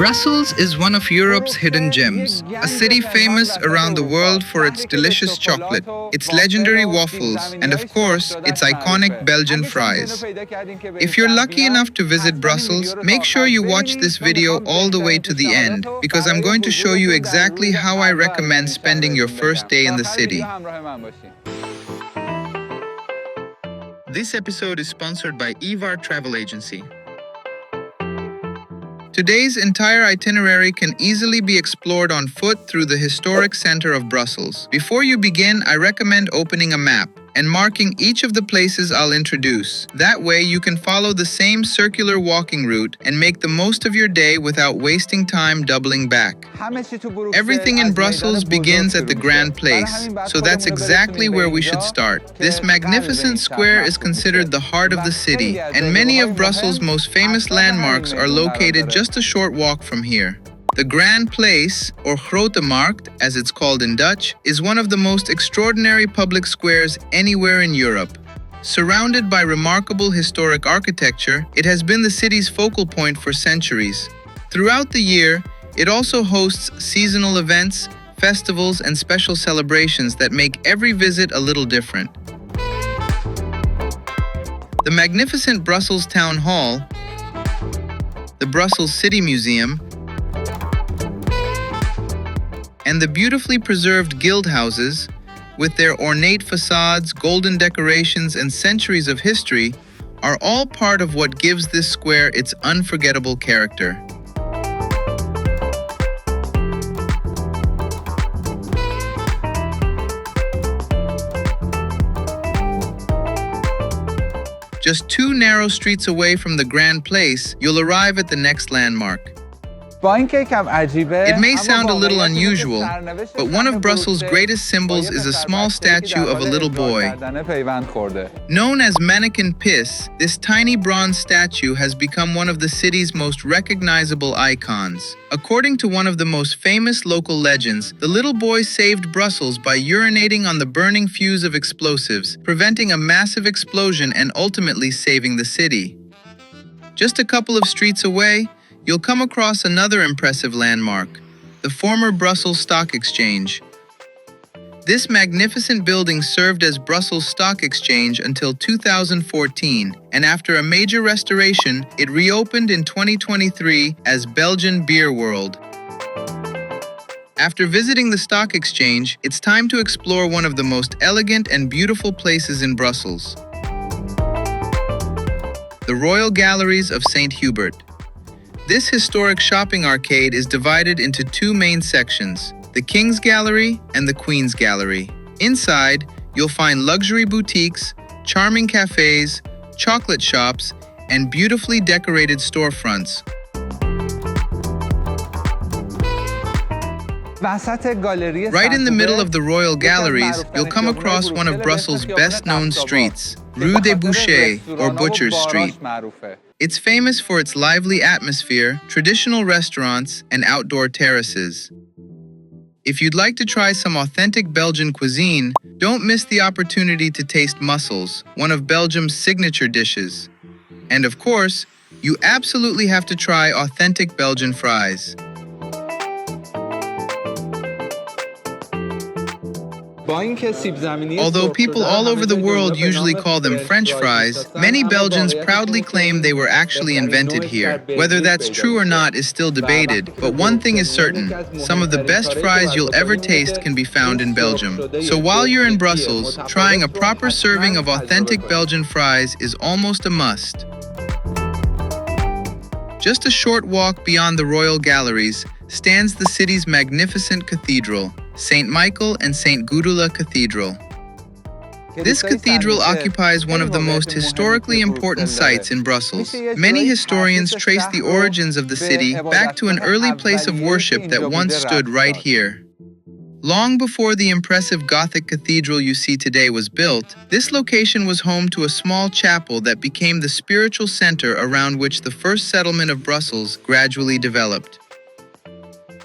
Brussels is one of Europe's hidden gems, a city famous around the world for its delicious chocolate, its legendary waffles, and of course, its iconic Belgian fries. If you're lucky enough to visit Brussels, make sure you watch this video all the way to the end, because I'm going to show you exactly how I recommend spending your first day in the city. This episode is sponsored by Hubert Travel Agency. Today's entire itinerary can easily be explored on foot through the historic center of Brussels. Before you begin, I recommend opening a map and marking each of the places I'll introduce. That way you can follow the same circular walking route and make the most of your day without wasting time doubling back. Everything in Brussels begins at the Grand Place, so that's exactly where we should start. This magnificent square is considered the heart of the city, and many of Brussels' most famous landmarks are located just a short walk from here. The Grand Place, or Grote Markt, as it's called in Dutch, is one of the most extraordinary public squares anywhere in Europe. Surrounded by remarkable historic architecture, it has been the city's focal point for centuries. Throughout the year, it also hosts seasonal events, festivals, and special celebrations that make every visit a little different. The magnificent Brussels Town Hall, the Brussels City Museum, and the beautifully preserved guild houses, with their ornate facades, golden decorations, and centuries of history, are all part of what gives this square its unforgettable character. Just 2 narrow streets away from the Grand Place, you'll arrive at the next landmark. It may sound a little unusual, but one of Brussels' greatest symbols is a small statue of a little boy. Known as Manneken Pis, this tiny bronze statue has become one of the city's most recognizable icons. According to one of the most famous local legends, the little boy saved Brussels by urinating on the burning fuse of explosives, preventing a massive explosion and ultimately saving the city. Just a couple of streets away, you'll come across another impressive landmark, the former Brussels Stock Exchange. This magnificent building served as Brussels Stock Exchange until 2014, and after a major restoration, it reopened in 2023 as Belgian Beer World. After visiting the stock exchange, it's time to explore one of the most elegant and beautiful places in Brussels, the Royal Galleries of St. Hubert. This historic shopping arcade is divided into 2 main sections, the King's Gallery and the Queen's Gallery. Inside, you'll find luxury boutiques, charming cafés, chocolate shops, and beautifully decorated storefronts. Right in the middle of the Royal Galleries, you'll come across one of Brussels' best-known streets, Rue des Bouchers, or Butcher's Street. It's famous for its lively atmosphere, traditional restaurants, and outdoor terraces. If you'd like to try some authentic Belgian cuisine, don't miss the opportunity to taste mussels, one of Belgium's signature dishes. And of course, you absolutely have to try authentic Belgian fries. Although people all over the world usually call them French fries, many Belgians proudly claim they were actually invented here. Whether that's true or not is still debated, but one thing is certain, some of the best fries you'll ever taste can be found in Belgium. So while you're in Brussels, trying a proper serving of authentic Belgian fries is almost a must. Just a short walk beyond the Royal Galleries stands the city's magnificent cathedral, St. Michael and St. Gudula Cathedral. This cathedral occupies one of the most historically important sites in Brussels. Many historians trace the origins of the city back to an early place of worship that once stood right here. Long before the impressive Gothic cathedral you see today was built, this location was home to a small chapel that became the spiritual center around which the first settlement of Brussels gradually developed.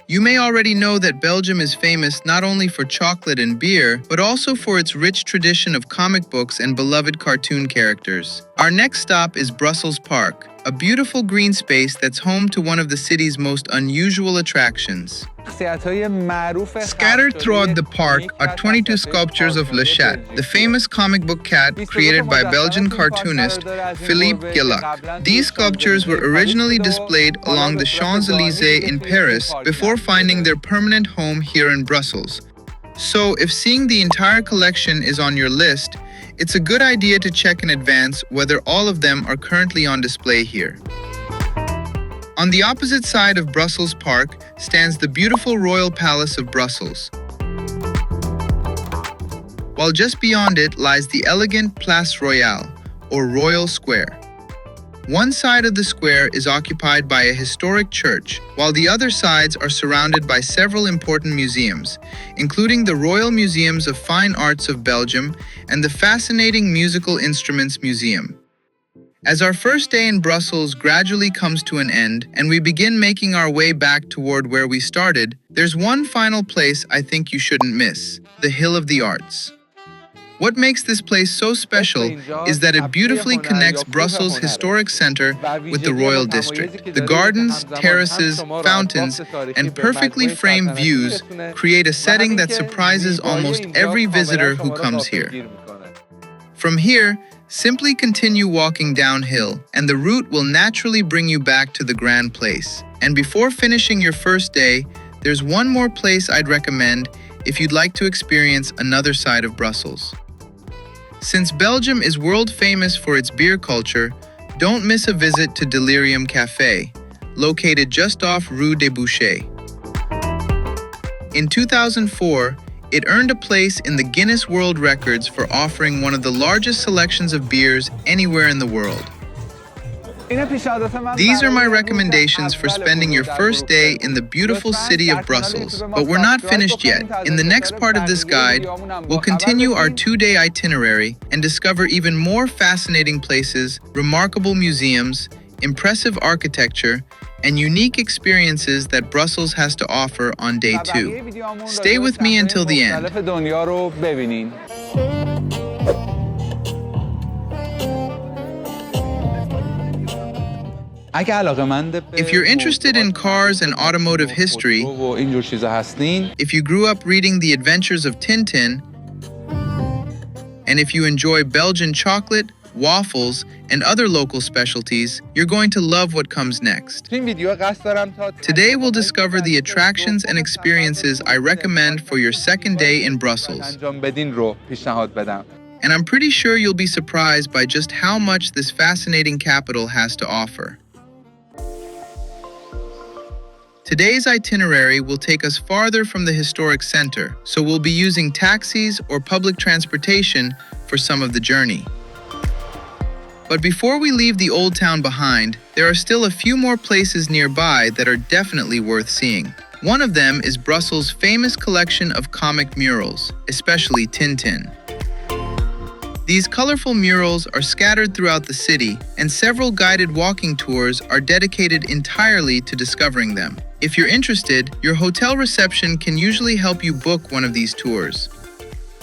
You may already know that Belgium is famous not only for chocolate and beer, but also for its rich tradition of comic books and beloved cartoon characters. Our next stop is Brussels Park, a beautiful green space that's home to one of the city's most unusual attractions. Scattered throughout the park are 22 sculptures of Le Chat, the famous comic book cat created by Belgian cartoonist Philippe Gellac. These sculptures were originally displayed along the Champs-Élysées in Paris before finding their permanent home here in Brussels. So, if seeing the entire collection is on your list, it's a good idea to check in advance whether all of them are currently on display here. On the opposite side of Brussels Park stands the beautiful Royal Palace of Brussels, while just beyond it lies the elegant Place Royale, or Royal Square. One side of the square is occupied by a historic church, while the other sides are surrounded by several important museums, including the Royal Museums of Fine Arts of Belgium and the fascinating Musical Instruments Museum. As our first day in Brussels gradually comes to an end and we begin making our way back toward where we started, there's one final place I think you shouldn't miss: the Hill of the Arts. What makes this place so special is that it beautifully connects Brussels' historic center with the Royal District. The gardens, terraces, fountains, and perfectly framed views create a setting that surprises almost every visitor who comes here. From here, simply continue walking downhill, and the route will naturally bring you back to the Grand Place. And before finishing your first day, there's one more place I'd recommend if you'd like to experience another side of Brussels. Since Belgium is world famous for its beer culture, don't miss a visit to Delirium Café, located just off Rue des Bouchers. In 2004, it earned a place in the Guinness World Records for offering one of the largest selections of beers anywhere in the world. These are my recommendations for spending your first day in the beautiful city of Brussels, but we're not finished yet. In the next part of this guide, we'll continue our 2-day itinerary and discover even more fascinating places, remarkable museums, impressive architecture, and unique experiences that Brussels has to offer on day 2. Stay with me until the end. If you're interested in cars and automotive history, if you grew up reading The Adventures of Tintin, and if you enjoy Belgian chocolate, waffles, and other local specialties, you're going to love what comes next. Today we'll discover the attractions and experiences I recommend for your second day in Brussels. And I'm pretty sure you'll be surprised by just how much this fascinating capital has to offer. Today's itinerary will take us farther from the historic center, so we'll be using taxis or public transportation for some of the journey. But before we leave the old town behind, there are still a few more places nearby that are definitely worth seeing. One of them is Brussels' famous collection of comic murals, especially Tintin. These colorful murals are scattered throughout the city, and several guided walking tours are dedicated entirely to discovering them. If you're interested, your hotel reception can usually help you book one of these tours.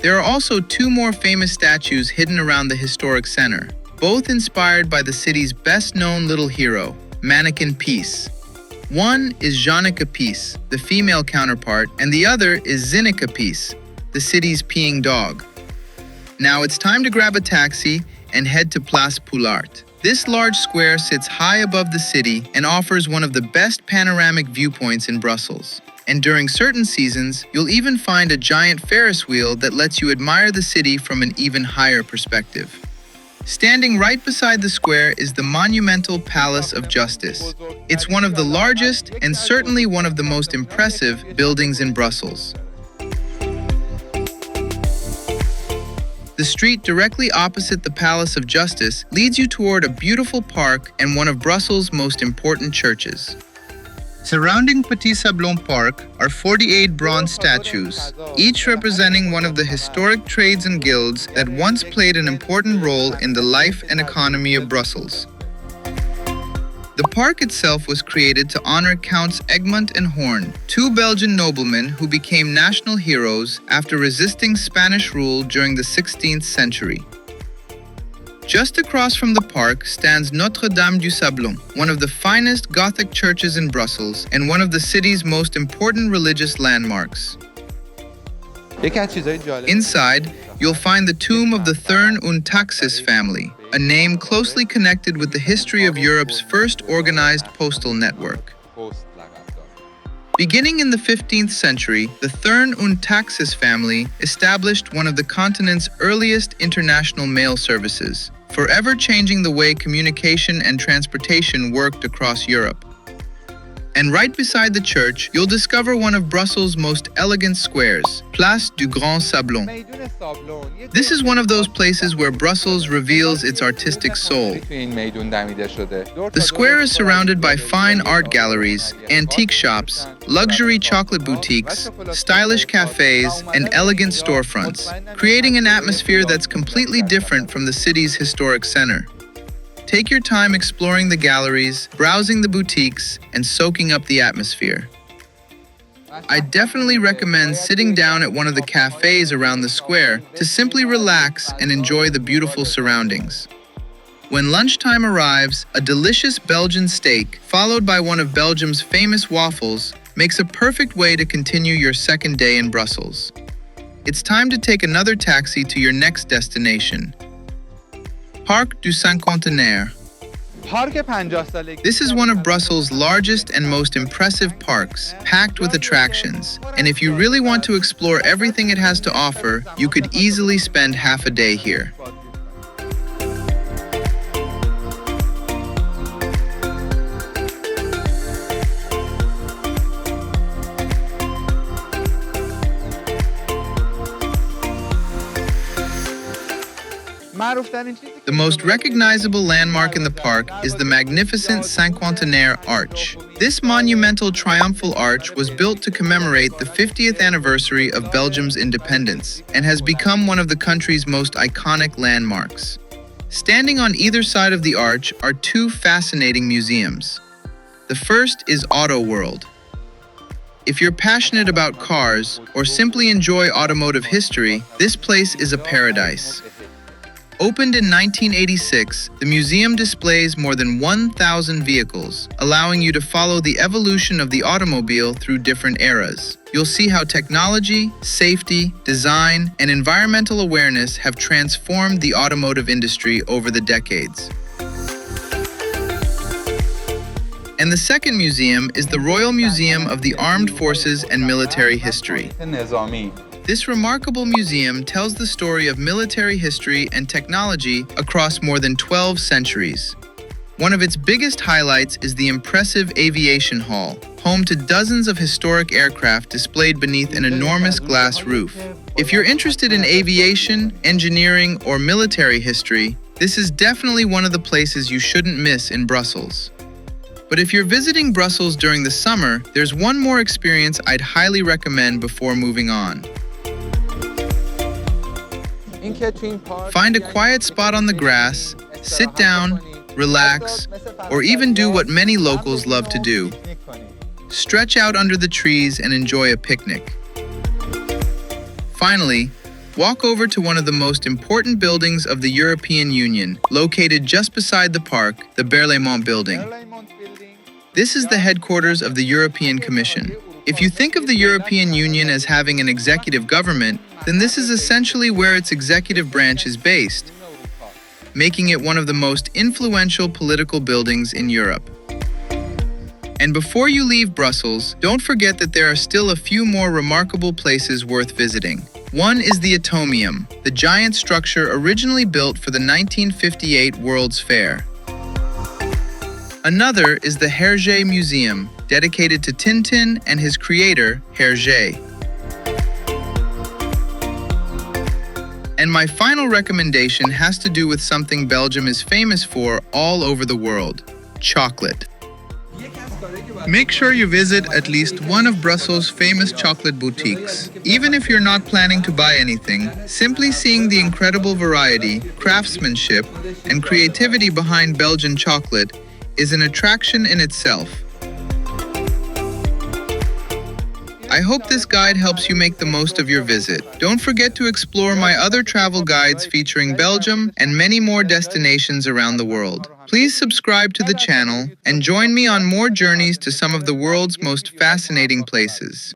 There are also 2 more famous statues hidden around the historic center, both inspired by the city's best-known little hero, Manneken Pis. One is Manneken Pis, the female counterpart, and the other is Manneken Pis, the city's peeing dog. Now it's time to grab a taxi and head to Place Poulart. This large square sits high above the city and offers one of the best panoramic viewpoints in Brussels. And during certain seasons, you'll even find a giant Ferris wheel that lets you admire the city from an even higher perspective. Standing right beside the square is the monumental Palace of Justice. It's one of the largest and certainly one of the most impressive buildings in Brussels. The street directly opposite the Palace of Justice leads you toward a beautiful park and one of Brussels' most important churches. Surrounding Petit Sablon Park are 48 bronze statues, each representing one of the historic trades and guilds that once played an important role in the life and economy of Brussels. The park itself was created to honor Counts Egmont and Horn, two Belgian noblemen who became national heroes after resisting Spanish rule during the 16th century. Just across from the park stands Notre-Dame du Sablon, one of the finest Gothic churches in Brussels and one of the city's most important religious landmarks. Inside, you'll find the tomb of the Thurn und Taxis family, a name closely connected with the history of Europe's first organized postal network. Beginning in the 15th century, the Thurn und Taxis family established one of the continent's earliest international mail services, forever changing the way communication and transportation worked across Europe. And right beside the church, you'll discover one of Brussels' most elegant squares, Place du Grand Sablon. This is one of those places where Brussels reveals its artistic soul. The square is surrounded by fine art galleries, antique shops, luxury chocolate boutiques, stylish cafés, and elegant storefronts, creating an atmosphere that's completely different from the city's historic center. Take your time exploring the galleries, browsing the boutiques, and soaking up the atmosphere. I definitely recommend sitting down at one of the cafes around the square to simply relax and enjoy the beautiful surroundings. When lunchtime arrives, a delicious Belgian steak, followed by one of Belgium's famous waffles, makes a perfect way to continue your second day in Brussels. It's time to take another taxi to your next destination. Parc du Cinquantenaire. This is one of Brussels' largest and most impressive parks, packed with attractions. And if you really want to explore everything it has to offer, you could easily spend half a day here. The most recognizable landmark in the park is the magnificent Cinquantenaire Arch. This monumental triumphal arch was built to commemorate the 50th anniversary of Belgium's independence and has become one of the country's most iconic landmarks. Standing on either side of the arch are two fascinating museums. The first is Auto World. If you're passionate about cars or simply enjoy automotive history, this place is a paradise. Opened in 1986, the museum displays more than 1,000 vehicles, allowing you to follow the evolution of the automobile through different eras. You'll see how technology, safety, design, and environmental awareness have transformed the automotive industry over the decades. And the second museum is the Royal Museum of the Armed Forces and Military History. This remarkable museum tells the story of military history and technology across more than 12 centuries. One of its biggest highlights is the impressive Aviation Hall, home to dozens of historic aircraft displayed beneath an enormous glass roof. If you're interested in aviation, engineering, or military history, this is definitely one of the places you shouldn't miss in Brussels. But if you're visiting Brussels during the summer, there's one more experience I'd highly recommend before moving on. Find a quiet spot on the grass, sit down, relax, or even do what many locals love to do. Stretch out under the trees and enjoy a picnic. Finally, walk over to one of the most important buildings of the European Union, located just beside the park, the Berlaymont building. This is the headquarters of the European Commission. If you think of the European Union as having an executive government, then this is essentially where its executive branch is based, making it one of the most influential political buildings in Europe. And before you leave Brussels, don't forget that there are still a few more remarkable places worth visiting. One is the Atomium, the giant structure originally built for the 1958 World's Fair. Another is the Hergé Museum, dedicated to Tintin and his creator, Hergé. And my final recommendation has to do with something Belgium is famous for all over the world: chocolate. Make sure you visit at least one of Brussels' famous chocolate boutiques. Even if you're not planning to buy anything, simply seeing the incredible variety, craftsmanship, and creativity behind Belgian chocolate is an attraction in itself. I hope this guide helps you make the most of your visit. Don't forget to explore my other travel guides featuring Belgium and many more destinations around the world. Please subscribe to the channel and join me on more journeys to some of the world's most fascinating places.